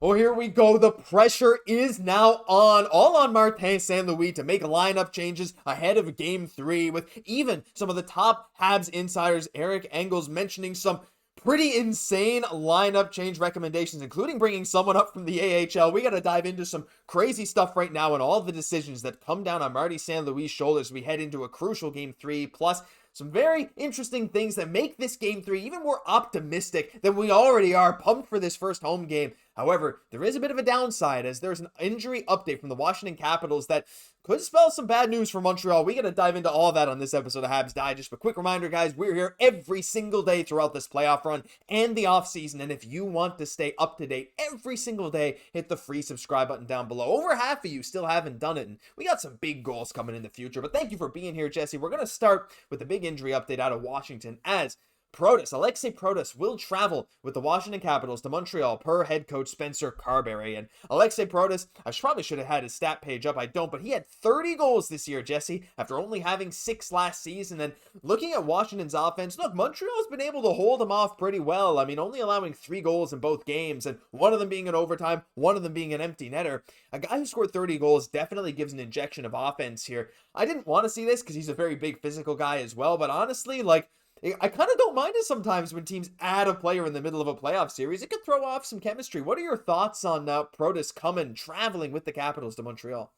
Oh, here we go. The pressure is now on. All on Martin St. Louis to make lineup changes ahead of Game 3, with even some of the top Habs insiders, Eric Engels, mentioning some pretty insane lineup change recommendations, including bringing someone up from the AHL. We got to dive into some crazy stuff right now and all the decisions that come down on Marty St. Louis' shoulders as we head into a crucial Game 3, plus some very interesting things that make this Game 3 even more optimistic than we already are. Pumped for this first home game. However, there is a bit of a downside as there's an injury update from the Washington Capitals that could spell some bad news for Montreal. We got to dive into all that on this episode of Habs Digest. But quick reminder, guys, we're here every single day throughout this playoff run and the offseason. And if you want to stay up to date every single day, hit the free subscribe button down below. Over half of you still haven't done it, and we got some big goals coming in the future. But thank you for being here, Jesse. We're going to start with the big injury update out of Washington as Alexei Protas will travel with the Washington Capitals to Montreal per head coach Spencer Carberry. And Alexei Protas, I probably should have had his stat page up. I don't, but he had 30 goals this year, Jesse, after only having 6 last season. And looking at Washington's offense, look, Montreal's been able to hold them off pretty well. I mean, only allowing 3 goals in both games, and one of them being an overtime, one of them being an empty netter. A guy who scored 30 goals definitely gives an injection of offense here. I didn't want to see this because he's a very big physical guy as well, but honestly, I kind of don't mind it sometimes when teams add a player in the middle of a playoff series. It could throw off some chemistry. What are your thoughts on Protas traveling with the Capitals to Montreal?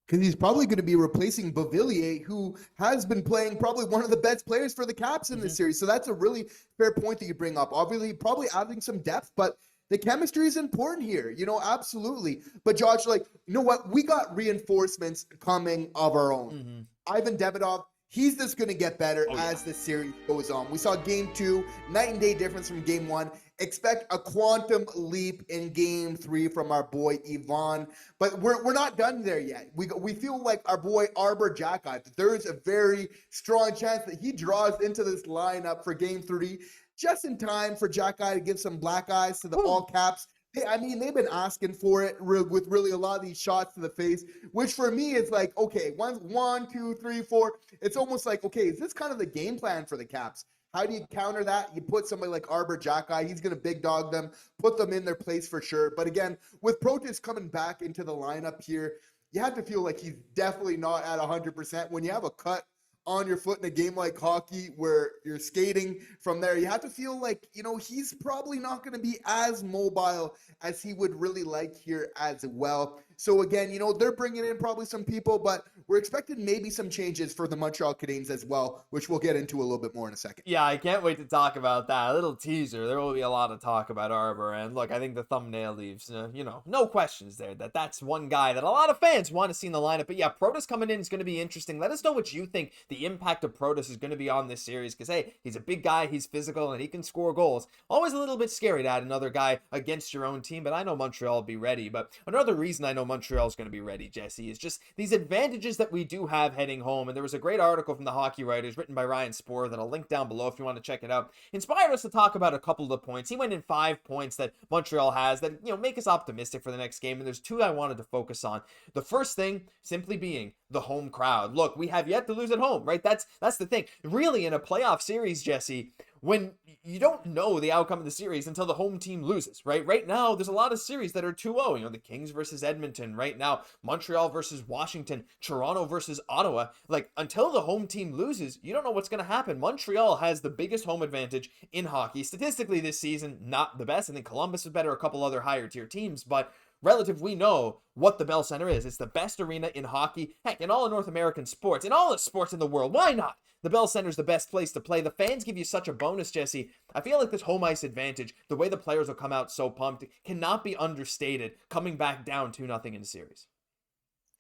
Because he's probably going to be replacing Beauvillier, who has been playing probably one of the best players for the Caps in this series. So that's a really fair point that you bring up. Obviously, probably adding some depth, but the chemistry is important here, absolutely. But Josh, you know what? We got reinforcements coming of our own. Ivan Demidov, he's just going to get better as the series goes on. We saw Game 2, night and day difference from Game 1. Expect a quantum leap in Game 3 from our boy Ivan. But we're not done there yet. We feel like our boy Arber Xhekaj, there's a very strong chance that he draws into this lineup for Game 3 just in time for Xhekaj to give some black eyes to the All Caps. They've been asking for it with really a lot of these shots to the face, which for me is like, okay, 1, 2, 3, 4. It's almost like, okay, is this kind of the game plan for the Caps? How do you counter that? You put somebody like Arber Xhekaj, he's going to big dog them, put them in their place for sure. But again, with Protas coming back into the lineup here, you have to feel like he's definitely not at 100%. When you have a cut on your foot in a game like hockey where you're skating from there, you have to feel like, he's probably not going to be as mobile as he would really like here as well. So again, they're bringing in probably some people, but we're expecting maybe some changes for the Montreal Canadiens as well, which we'll get into a little bit more in a second. Yeah, I can't wait to talk about that. A little teaser. There will be a lot of talk about Arber. And look, I think the thumbnail leaves, no questions there. That's one guy that a lot of fans want to see in the lineup. But yeah, Protas coming in is going to be interesting. Let us know what you think the impact of Protas is going to be on this series. Because, hey, he's a big guy, he's physical, and he can score goals. Always a little bit scary to add another guy against your own team. But I know Montreal will be ready. But another reason I know Montreal is going to be ready, Jesse, is just these advantages that we do have heading home. And there was a great article from the Hockey Writers written by Ryan Sporer that I'll link down below if you want to check it out. Inspired us to talk about a couple of the points. He went in 5 points that Montreal has that, make us optimistic for the next game. And there's 2 I wanted to focus on. The first thing simply being the home crowd. Look, we have yet to lose at home, right? That's the thing. Really, in a playoff series, Jesse, when you don't know the outcome of the series until the home team loses, right? Right now, there's a lot of series that are 2-0. The Kings versus Edmonton right now, Montreal versus Washington, Toronto versus Ottawa. Until the home team loses, you don't know what's going to happen. Montreal has the biggest home advantage in hockey. Statistically this season, not the best. I think Columbus is better, a couple other higher tier teams, but relative, we know what the Bell Center is. It's the best arena in hockey, heck, in all of North American sports, in all the sports in the world. Why not? The Bell Center is the best place to play. The fans give you such a bonus, Jesse. I feel like this home ice advantage, the way the players will come out so pumped, cannot be understated coming back down 2-0 in the series.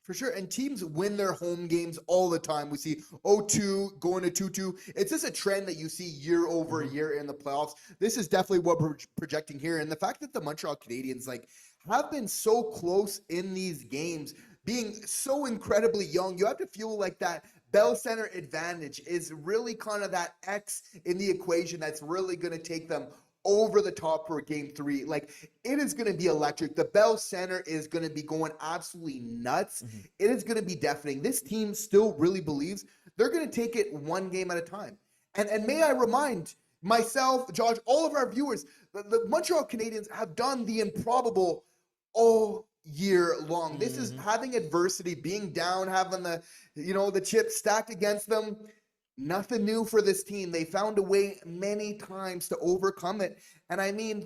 For sure. And teams win their home games all the time. We see 0-2 going to 2-2. It's just a trend that you see year over year in the playoffs. This is definitely what we're projecting here. And the fact that the Montreal Canadiens have been so close in these games, being so incredibly young, you have to feel like that Bell Center advantage is really kind of that X in the equation that's really going to take them over the top for Game 3. It is going to be electric. The Bell Center is going to be going absolutely nuts. It is going to be deafening. This team still really believes they're going to take it one game at a time. And may I remind myself, Josh, all of our viewers, the Montreal Canadiens have done the improbable all year long. This is having adversity, being down, having the chips stacked against them. Nothing new for this team. They found a way many times to overcome it. And I mean,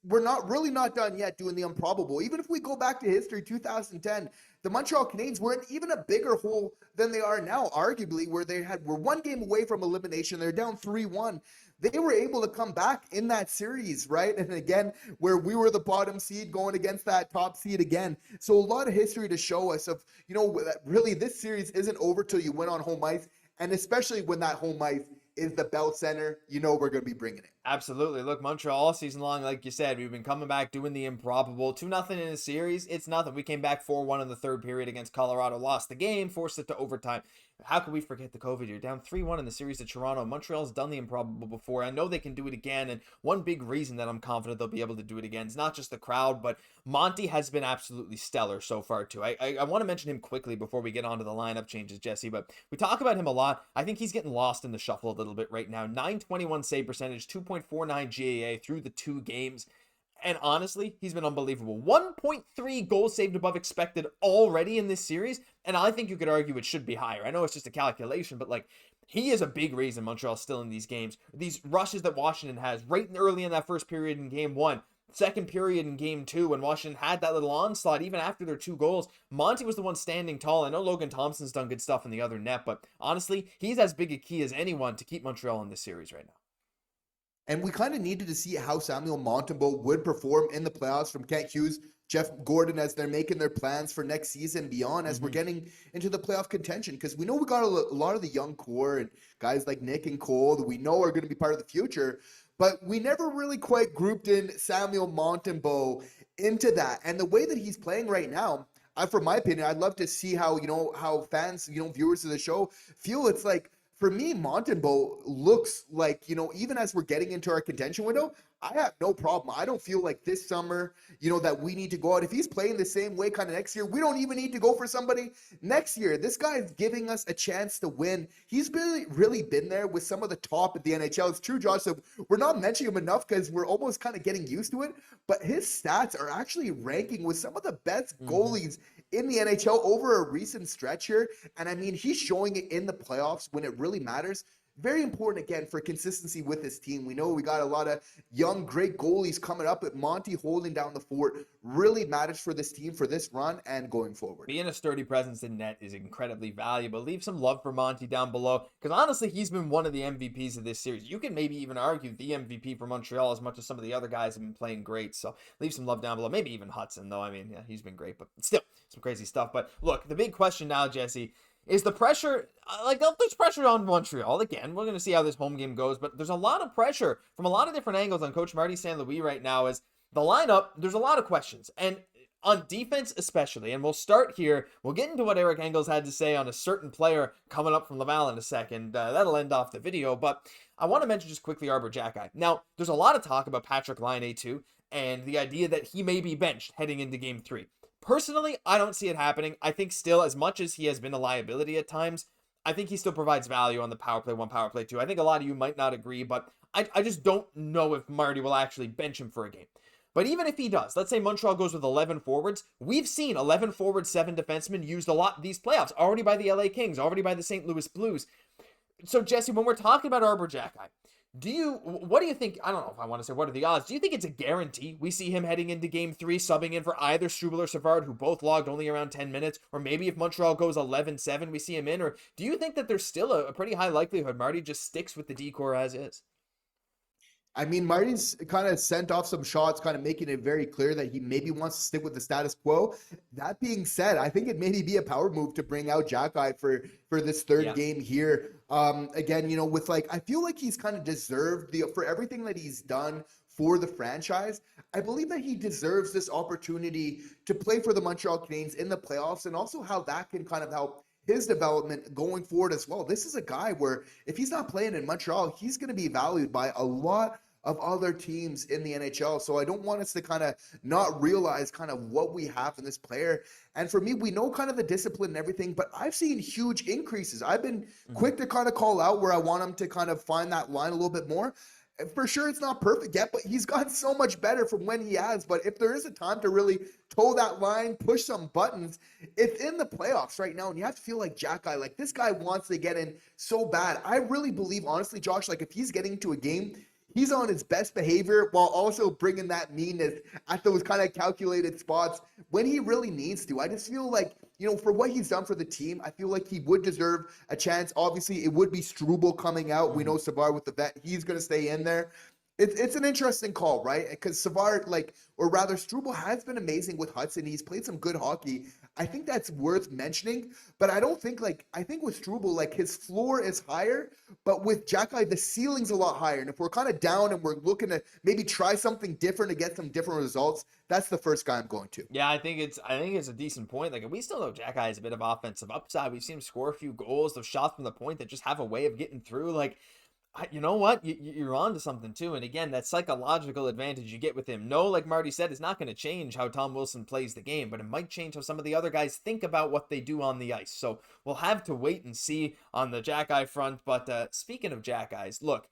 we're not done yet doing the improbable. Even if we go back to history, 2010, the Montreal Canadiens were in even a bigger hole than they are now, arguably, where were one game away from elimination. They're down 3-1. They were able to come back in that series, right? And again, where we were the bottom seed going against that top seed again. So a lot of history to show us of, really this series isn't over till you win on home ice. And especially when that home ice is the Bell Center, we're going to be bringing it. Absolutely. Look, Montreal all season long, like you said, we've been coming back doing the improbable. 2-0 in a series, it's nothing. We came back 4-1 in the third period against Colorado, lost the game, forced it to overtime. How could we forget the COVID year? Down 3-1 in the series to Toronto. Montreal's done the improbable before. I know they can do it again, and one big reason that I'm confident they'll be able to do it again is not just the crowd, but Monty has been absolutely stellar so far, too. I want to mention him quickly before we get on to the lineup changes, Jesse, but we talk about him a lot. I think he's getting lost in the shuffle a little bit right now. 921 save percentage, 2.49 GAA through the 2 games. And honestly, he's been unbelievable. 1.3 goals saved above expected already in this series. And I think you could argue it should be higher. I know it's just a calculation, but he is a big reason Montreal's still in these games. These rushes that Washington has right early in that first period in game 1. Second period in game 2 when Washington had that little onslaught even after their 2 goals. Monty was the one standing tall. I know Logan Thompson's done good stuff in the other net, but honestly, he's as big a key as anyone to keep Montreal in this series right now. And we kind of needed to see how Samuel Montembeault would perform in the playoffs from Kent Hughes, Jeff Gordon, as they're making their plans for next season and beyond, as we're getting into the playoff contention. Because we know we got a lot of the young core and guys like Nick and Cole that we know are going to be part of the future. But we never really quite grouped in Samuel Montembeault into that. And the way that he's playing right now, for my opinion, I'd love to see how fans, viewers of the show feel. It's like, for me, Montembeault looks like, even as we're getting into our contention window, I have no problem. I don't feel like this summer, that we need to go out. If he's playing the same way kind of next year, we don't even need to go for somebody next year. This guy's giving us a chance to win. He's really been there with some of the top at the NHL. It's true, Josh. So we're not mentioning him enough because we're almost kind of getting used to it. But his stats are actually ranking with some of the best goalies in the NHL over a recent stretch here. And I mean, he's showing it in the playoffs when it really matters. Very important, again, for consistency with this team. We know we got a lot of young, great goalies coming up, but Monty holding down the fort really matters for this team, for this run, and going forward. Being a sturdy presence in net is incredibly valuable. Leave some love for Monty down below, because honestly, he's been one of the MVPs of this series. You can maybe even argue the MVP for Montreal as much as some of the other guys have been playing great, so leave some love down below. Maybe even Hudson, though. I mean, yeah, he's been great, but still, some crazy stuff. But look, the big question now, Jesse, is the pressure, there's pressure on Montreal. Again, we're going to see how this home game goes, but there's a lot of pressure from a lot of different angles on Coach Marty St. Louis right now. As the lineup, there's a lot of questions. And on defense especially, and we'll start here. We'll get into what Eric Engels had to say on a certain player coming up from Laval in a second. That'll end off the video, but I want to mention just quickly Arber Xhekaj. Now, there's a lot of talk about Patrick Laine too, and the idea that he may be benched heading into Game 3. Personally, I don't see it happening. I think still, as much as he has been a liability at times, I think he still provides value on the power play 1, power play 2. I think a lot of you might not agree, but I just don't know if Marty will actually bench him for a game. But even if he does, let's say Montreal goes with 11 forwards. We've seen 11 forwards, 7 defensemen used a lot these playoffs, already by the LA Kings, already by the St. Louis Blues. So, Jesse, when we're talking about Arber Xhekaj, what do you think? I don't know if I want to say what are the odds. Do you think it's a guarantee we see him heading into Game 3 subbing in for either Struble or Savard, who both logged only around 10 minutes? Or maybe if Montreal goes 11-7, we see him in? Or do you think that there's still a pretty high likelihood Marty just sticks with the decor as is? I mean, Marty's kind of sent off some shots, kind of making it very clear that he maybe wants to stick with the status quo. That being said, I think it maybe be a power move to bring out Xhekaj for this third game here. Again, with I feel like he's kind of deserved for everything that he's done for the franchise. I believe that he deserves this opportunity to play for the Montreal Canadiens in the playoffs, and also how that can kind of help his development going forward as well. This is a guy where if he's not playing in Montreal, he's going to be valued by a lot of other teams in the NHL. So I don't want us to kind of not realize kind of what we have in this player. And for me, we know kind of the discipline and everything, but I've seen huge increases. I've been quick to kind of call out where I want him to kind of find that line a little bit more. For sure, it's not perfect yet, but he's gotten so much better from when he has. But if there is a time to really toe that line, push some buttons, it's in the playoffs right now. And you have to feel like Xhekaj, like this guy wants to get in so bad. I really believe, honestly, Josh, like if he's getting to a game, he's on his best behavior while also bringing that meanness at those kind of calculated spots when he really needs to. I just feel like, for what he's done for the team, I feel like he would deserve a chance. Obviously, it would be Struble coming out. We know Savard with the vet. He's going to stay in there. It's an interesting call, right? Because Savard, or rather Struble has been amazing with Hudson. He's played some good hockey. I think that's worth mentioning, but I don't think I think with Struble, his floor is higher, but with Xhekaj, the ceiling's a lot higher. And if we're kind of down and we're looking to maybe try something different to get some different results, that's the first guy I'm going to. Yeah, I think it's a decent point. We still know Xhekaj has a bit of offensive upside. We've seen him score a few goals, those shots from the point that just have a way of getting through. You know what? You're on to something too. And again, that psychological advantage you get with him. No, like Marty said, is not going to change how Tom Wilson plays the game, but it might change how some of the other guys think about what they do on the ice. So we'll have to wait and see on the Xhekaj front. But speaking of Xhekajs, look,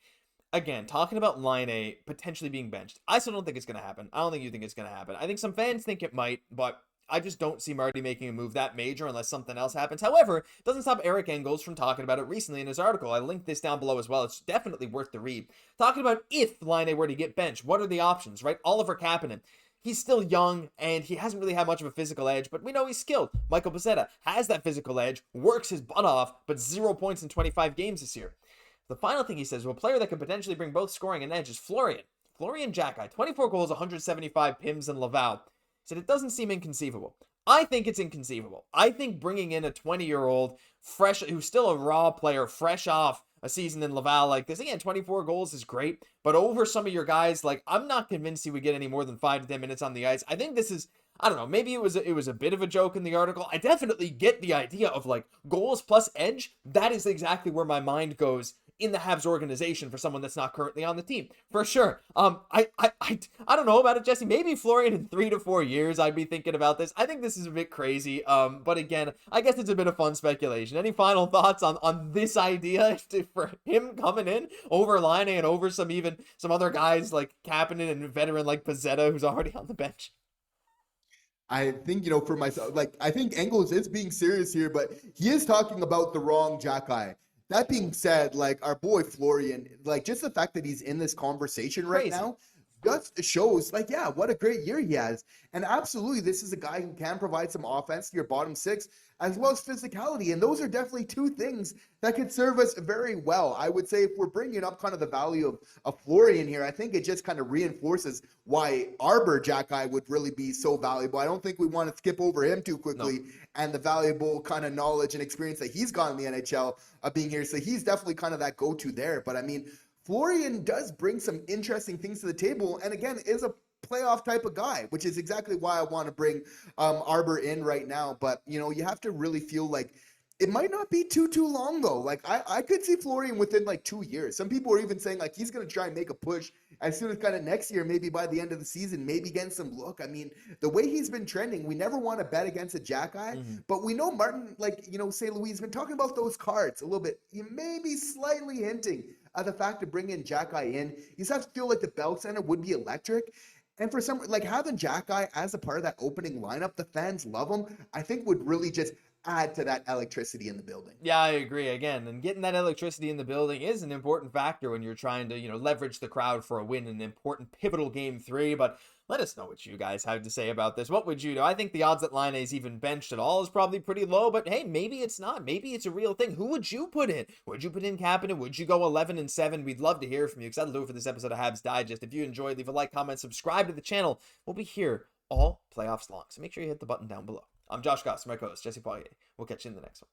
again, talking about Line A potentially being benched. I still don't think it's going to happen. I don't think you think it's going to happen. I think some fans think it might, but I just don't see Marty making a move that major unless something else happens. However, it doesn't stop Eric Engels from talking about it recently in his article. I linked this down below as well. It's definitely worth the read. Talking about if Line A were to get benched, what are the options, right? Oliver Kapanen. He's still young, and he hasn't really had much of a physical edge, but we know he's skilled. Michael Pezzetta has that physical edge, works his butt off, but 0 points in 25 games this year. The final thing he says, well, a player that could potentially bring both scoring and edge is Florian. Florian Xhekaj, 24 goals, 175 PIMs in Laval. Said it doesn't seem inconceivable. I think it's inconceivable. I think bringing in a 20-year-old, fresh, who's still a raw player, fresh off a season in Laval like this, again, 24 goals is great, but over some of your guys, I'm not convinced he would get any more than 5 to 10 minutes on the ice. I think this is, I don't know, maybe it was a bit of a joke in the article. I definitely get the idea of goals plus edge. That is exactly where my mind goes in the Habs organization for someone that's not currently on the team, for sure. I don't know about it, Jesse. Maybe Florian in 3 to 4 years, I'd be thinking about this. I think this is a bit crazy. But again, I guess it's a bit of fun speculation. Any final thoughts on this idea for him coming in over Line and over some other guys like Kapanen and veteran like Pezzetta, who's already on the bench? I think, for myself, I think Engels is being serious here, but he is talking about the wrong Xhekaj. That being said, our boy Florian, just the fact that he's in this conversation right now just shows, what a great year he has. And absolutely, this is a guy who can provide some offense to your bottom six, as well as physicality. And those are definitely two things that could serve us very well. I would say if we're bringing up kind of the value of Florian here, I think it just kind of reinforces why Arber Xhekaj would really be so valuable. I don't think we want to skip over him too quickly and the valuable kind of knowledge and experience that he's got in the NHL of being here. So he's definitely kind of that go-to there. But I mean, Florian does bring some interesting things to the table, and again, is a playoff type of guy, which is exactly why I want to bring Arber in right now. But, you have to really feel like it might not be too long, though. I could see Florian within 2 years. Some people are even saying he's going to try and make a push as soon as kind of next year, maybe by the end of the season, maybe getting some look. I mean, the way he's been trending, we never want to bet against a Xhekaj, but we know Martin, St. Louis has been talking about those cards a little bit. You may be slightly hinting at the fact of bringing Xhekaj in. You just have to feel like the Bell Center would be electric. And for some, having Xhekaj as a part of that opening lineup, the fans love him, I think would really just add to that electricity in the building. Yeah, I agree again. And getting that electricity in the building is an important factor when you're trying to, leverage the crowd for a win in an important pivotal game 3. But let us know what you guys have to say about this. What would you do? I think the odds that Line A's even benched at all is probably pretty low, but hey, maybe it's not. Maybe it's a real thing. Who would you put in? Would you put in Kapanen? Would you go 11-7? We'd love to hear from you, because that'll do it for this episode of Habs Digest. If you enjoyed, leave a like, comment, subscribe to the channel. We'll be here all playoffs long, so make sure you hit the button down below. I'm Josh Gosse, my co-host, Jesse Poirier. We'll catch you in the next one.